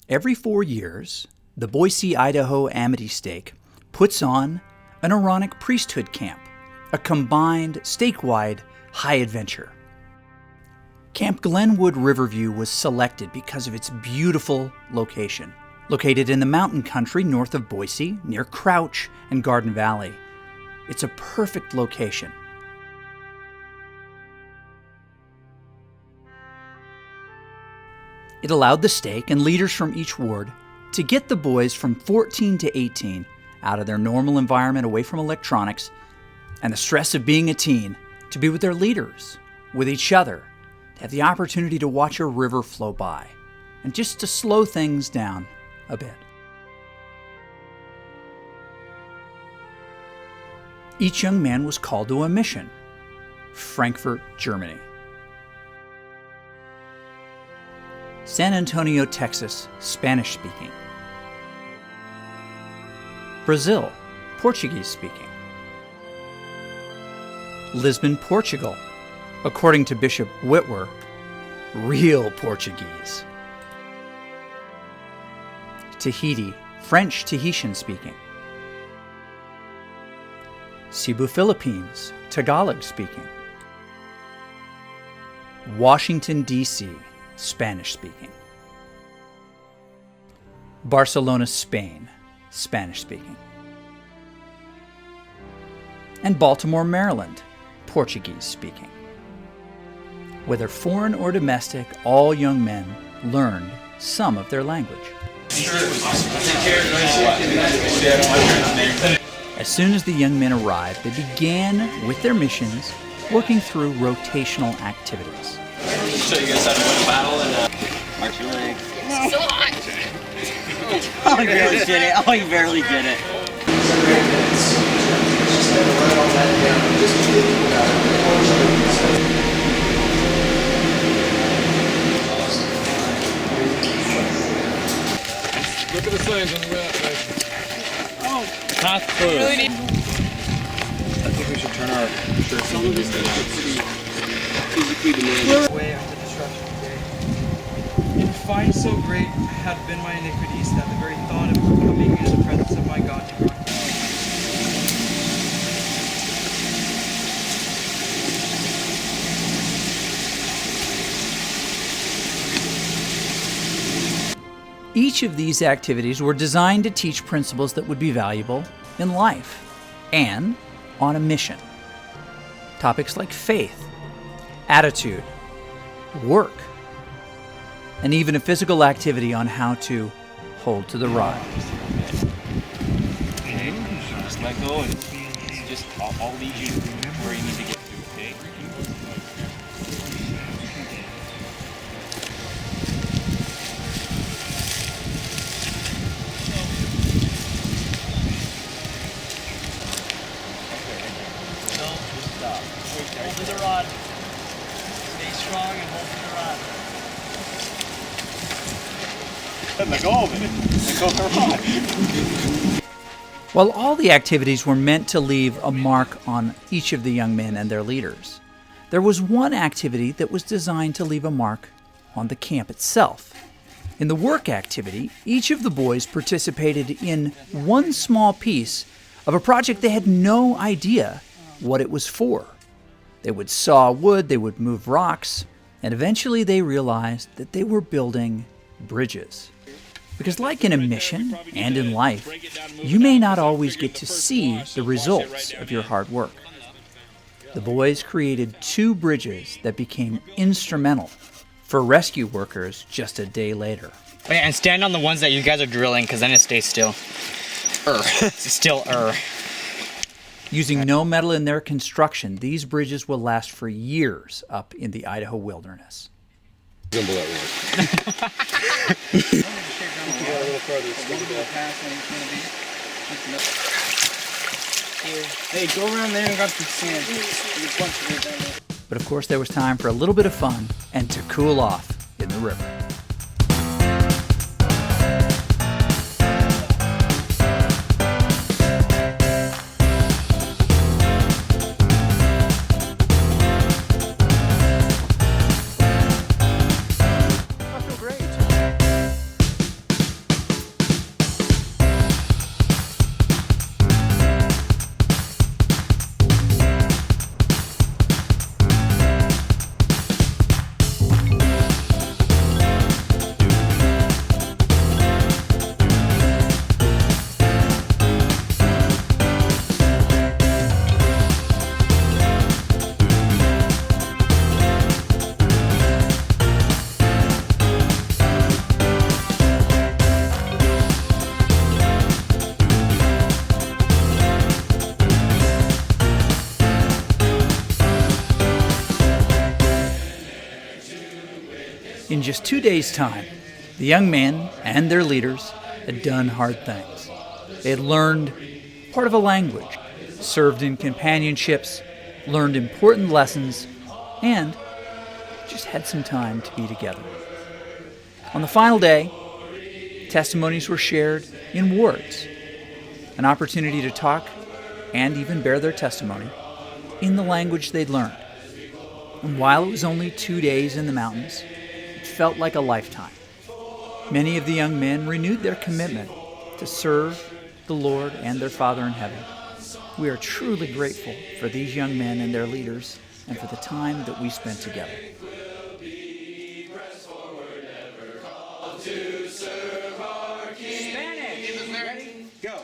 Every 4 years, the Boise, Idaho Amity Stake puts on an Aaronic Priesthood camp, a combined statewide high adventure. Camp Glenwood Riverview was selected because of its beautiful location. Located in the mountain country north of Boise, near Crouch and Garden Valley, it's a perfect location. It allowed the stake and leaders from each ward to get the boys from 14 to 18 out of their normal environment, away from electronics and the stress of being a teen, to be with their leaders, with each other, to have the opportunity to watch a river flow by, and just to slow things down a bit. Each young man was called to a mission: Frankfurt, Germany; San Antonio, Texas, Spanish-speaking; Brazil, Portuguese-speaking; Lisbon, Portugal, according to Bishop Whitwer, real Portuguese; Tahiti, French Tahitian-speaking; Cebu, Philippines, Tagalog-speaking; Washington, D.C., Spanish-speaking; Barcelona, Spain, Spanish-speaking; and Baltimore, Maryland, Portuguese-speaking. Whether foreign or domestic, all young men learned some of their language. As soon as the young men arrived, they began with their missions, working through rotational activities. Show you guys how to win a battle and march your legs. So hot. Oh, you barely did it. Oh, you barely did it. Look at the signs on the way out, guys. Oh, Path closed. really need. I think we should turn our shirts into these things. Physically demanding. Way of the destruction today. And find so great had been my iniquities that the very thought of coming into the presence of my God brought me. Each of these activities were designed to teach principles that would be valuable in life and on a mission. Topics like faith, attitude, work, and even a physical activity on how to hold to the rod. Okay, just let go and just I'll lead you where you need to get to, okay? Hold to the rod. Stay strong and hold to the rod. Let go of it. Let go of the rod. While all the activities were meant to leave a mark on each of the young men and their leaders, there was one activity that was designed to leave a mark on the camp itself. In the work activity, each of the boys participated in one small piece of a project they had no idea what it was for. They would saw wood, they would move rocks, and eventually they realized that they were building bridges. Because like in a mission and in life, you may not always get to see the results of your hard work. The boys created 2 bridges that became instrumental for rescue workers just a day later. Oh, yeah, and stand on the ones that you guys are drilling, because then it stays still. Still. Using no metal in their construction, these bridges will last for years up in the Idaho wilderness. Hey, go around there and grab some sand. There's a bunch of it down there. But of course, there was time for a little bit of fun and to cool off in the river. In just 2 days' time, the young men and their leaders had done hard things. They had learned part of a language, served in companionships, learned important lessons, and just had some time to be together. On the final day, testimonies were shared in words, an opportunity to talk and even bear their testimony in the language they'd learned. And while it was only 2 days in the mountains, it felt like a lifetime. Many of the young men renewed their commitment to serve the Lord and their Father in heaven. We are truly grateful for these young men and their leaders and for the time that we spent together. Spanish! Ready? Go!